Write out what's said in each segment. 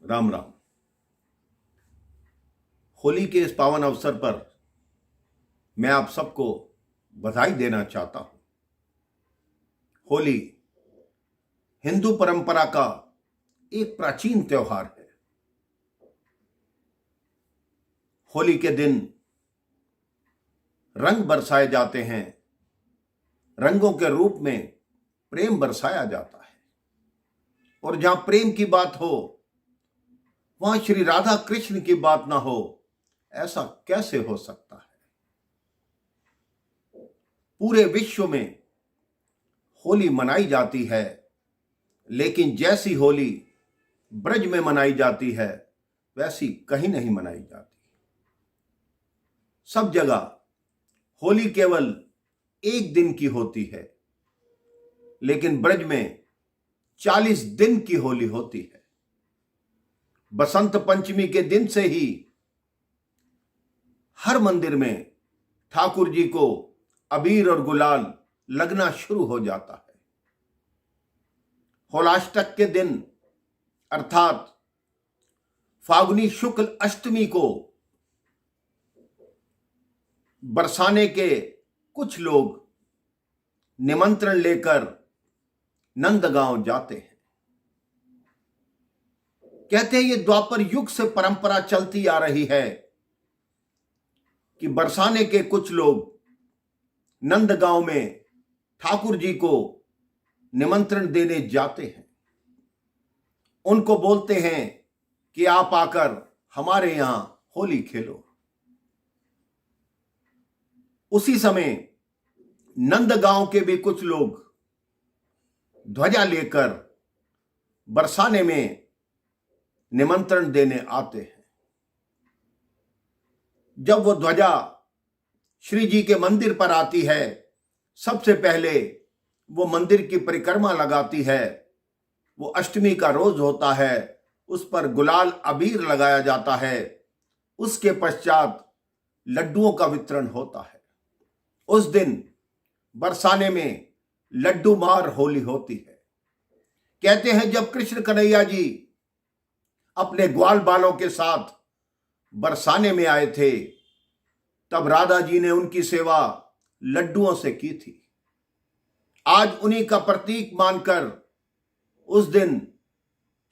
राम राम। होली के इस पावन अवसर पर मैं आप सबको बधाई देना चाहता हूं। होली हिंदू परंपरा का एक प्राचीन त्योहार है। होली के दिन रंग बरसाए जाते हैं, रंगों के रूप में प्रेम बरसाया जाता है। और जहां प्रेम की बात हो वहां श्री राधा कृष्ण की बात ना हो, ऐसा कैसे हो सकता है। पूरे विश्व में होली मनाई जाती है, लेकिन जैसी होली ब्रज में मनाई जाती है वैसी कहीं नहीं मनाई जाती। सब जगह होली केवल एक दिन की होती है, लेकिन ब्रज में 40 दिन की होली होती है। बसंत पंचमी के दिन से ही हर मंदिर में ठाकुर जी को अबीर और गुलाल लगना शुरू हो जाता है। होलाष्टक के दिन अर्थात फागुनी शुक्ल अष्टमी को बरसाने के कुछ लोग निमंत्रण लेकर नंदगांव जाते हैं। कहते हैं ये द्वापर युग से परंपरा चलती आ रही है कि बरसाने के कुछ लोग नंदगांव में ठाकुर जी को निमंत्रण देने जाते हैं। उनको बोलते हैं कि आप आकर हमारे यहां होली खेलो। उसी समय नंदगांव के भी कुछ लोग ध्वजा लेकर बरसाने में निमंत्रण देने आते हैं। जब वो ध्वजा श्री जी के मंदिर पर आती है, सबसे पहले वो मंदिर की परिक्रमा लगाती है। वो अष्टमी का रोज होता है, उस पर गुलाल अबीर लगाया जाता है। उसके पश्चात लड्डुओं का वितरण होता है। उस दिन बरसाने में लड्डू मार होली होती है। कहते हैं जब कृष्ण कन्हैया जी अपने ग्वाल बालों के साथ बरसाने में आए थे, तब राधा जी ने उनकी सेवा लड्डुओं से की थी। आज उन्हीं का प्रतीक मानकर उस दिन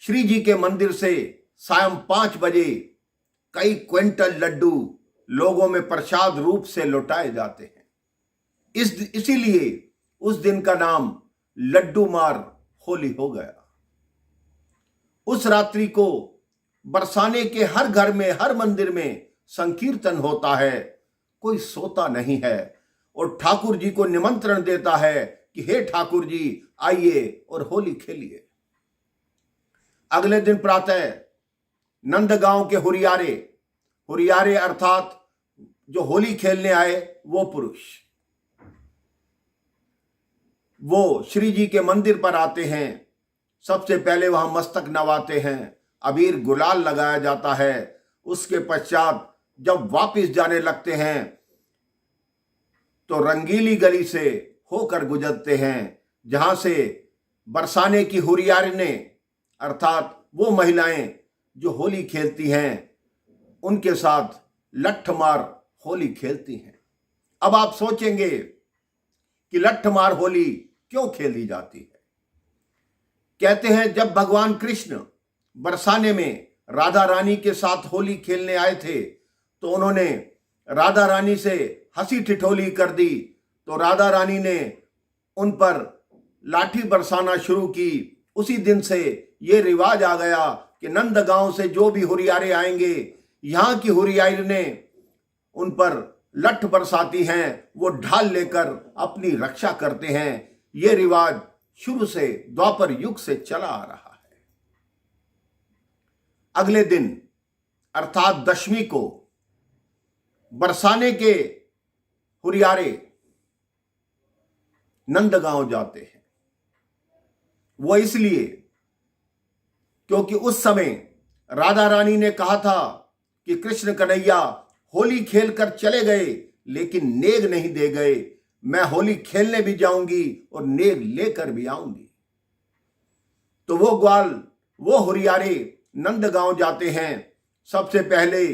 श्री जी के मंदिर से सायं 5 बजे कई क्विंटल लड्डू लोगों में प्रसाद रूप से लौटाए जाते हैं। इसीलिए उस दिन का नाम लड्डू मार होली हो गया। उस रात्रि को बरसाने के हर घर में, हर मंदिर में संकीर्तन होता है। कोई सोता नहीं है और ठाकुर जी को निमंत्रण देता है कि हे ठाकुर जी आइए और होली खेलिए। अगले दिन प्रातः नंदगांव के हुरियारे अर्थात जो होली खेलने आए वो पुरुष, वो श्री जी के मंदिर पर आते हैं। सबसे पहले वहां मस्तक नवाते हैं, अबीर गुलाल लगाया जाता है। उसके पश्चात जब वापस जाने लगते हैं तो रंगीली गली से होकर गुजरते हैं, जहां से बरसाने की हुरियारिने अर्थात वो महिलाएं जो होली खेलती हैं उनके साथ लठमार होली खेलती हैं। अब आप सोचेंगे कि लठमार होली क्यों खेली जाती है। कहते हैं जब भगवान कृष्ण बरसाने में राधा रानी के साथ होली खेलने आए थे तो उन्होंने राधा रानी से हंसी ठिठोली कर दी, तो राधा रानी ने उन पर लाठी बरसाना शुरू की। उसी दिन से ये रिवाज आ गया कि नंदगांव से जो भी हुरियारे आएंगे, यहां की हुरियारी ने उन पर लठ बरसाती हैं, वो ढाल लेकर अपनी रक्षा करते हैं। ये रिवाज शुरू से द्वापर युग से चला आ रहा है। अगले दिन अर्थात दशमी को बरसाने के हुरियारे नंदगांव जाते हैं। वो इसलिए क्योंकि उस समय राधा रानी ने कहा था कि कृष्ण कन्हैया होली खेलकर चले गए लेकिन नेग नहीं दे गए, मैं होली खेलने भी जाऊंगी और नेग लेकर भी आऊंगी। तो वो हुरियारे नंदगांव जाते हैं। सबसे पहले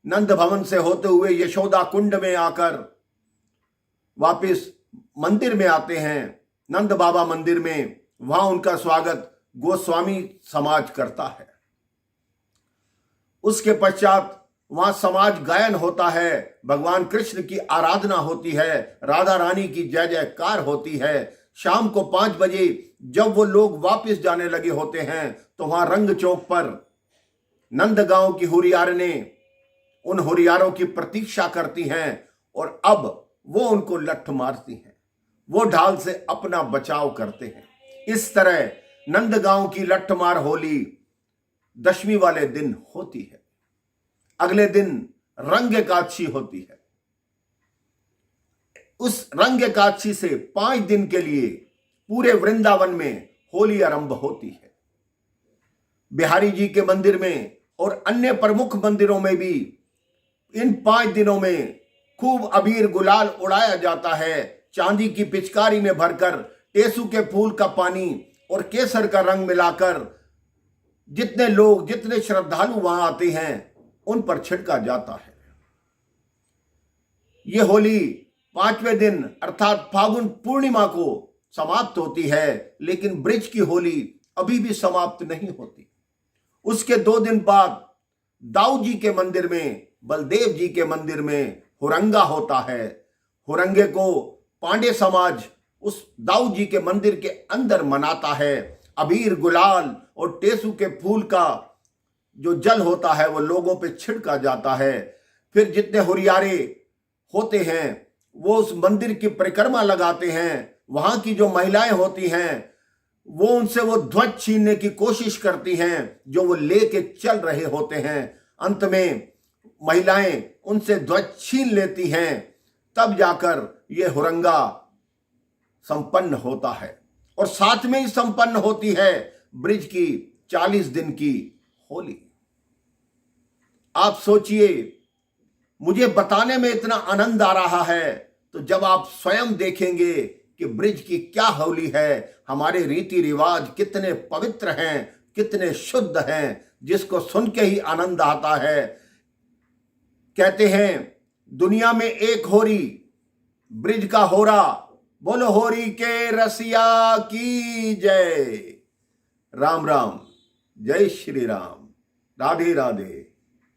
नंद भवन से होते हुए यशोदा कुंड में आकर वापस मंदिर में आते हैं, नंद बाबा मंदिर में। वहां उनका स्वागत गोस्वामी समाज करता है। उसके पश्चात वहां समाज गायन होता है, भगवान कृष्ण की आराधना होती है, राधा रानी की जय जयकार होती है। शाम को 5 बजे जब वो लोग वापस जाने लगे होते हैं तो वहां रंग चौक पर नंदगांव की हुरियारने उन हुरियारों की प्रतीक्षा करती हैं और अब वो उनको लठ मारती हैं, वो ढाल से अपना बचाव करते हैं। इस तरह नंदगांव की लठमार होली दशमी वाले दिन होती है। अगले दिन रंग एकादशी होती है। उस रंग एकादशी से 5 दिन के लिए पूरे वृंदावन में होली आरंभ होती है। बिहारी जी के मंदिर में और अन्य प्रमुख मंदिरों में भी इन 5 दिनों में खूब अबीर गुलाल उड़ाया जाता है। चांदी की पिचकारी में भरकर टेसू के फूल का पानी और केसर का रंग मिलाकर जितने लोग, जितने श्रद्धालु वहां आते हैं उन पर छिड़का जाता है। यह होली 5वें दिन अर्थात फागुन पूर्णिमा को समाप्त होती है, लेकिन ब्रिज की होली अभी भी समाप्त नहीं होती। उसके 2 दिन बाद दाऊ जी के मंदिर में, बलदेव जी के मंदिर में हुरंगा होता है। हुरंगे को पांडे समाज उस दाऊ जी के मंदिर के अंदर मनाता है। अबीर गुलाल और टेसू के फूल का जो जल होता है वो लोगों पे छिड़का जाता है। फिर जितने हुरियारे होते हैं वो उस मंदिर की परिक्रमा लगाते हैं। वहां की जो महिलाएं होती हैं वो उनसे वो ध्वज छीनने की कोशिश करती हैं जो वो लेके चल रहे होते हैं। अंत में महिलाएं उनसे ध्वज छीन लेती हैं, तब जाकर ये हुरंगा संपन्न होता है। और साथ में ही संपन्न होती है ब्रिज की 40 दिन की होली। आप सोचिए, मुझे बताने में इतना आनंद आ रहा है, तो जब आप स्वयं देखेंगे कि ब्रिज की क्या होली है, हमारे रीति रिवाज कितने पवित्र हैं, कितने शुद्ध हैं, जिसको सुन के ही आनंद आता है। कहते हैं दुनिया में एक होरी, ब्रिज का होरा। बोलो होरी के रसिया की जय। राम राम, जय श्री राम, राधे राधे।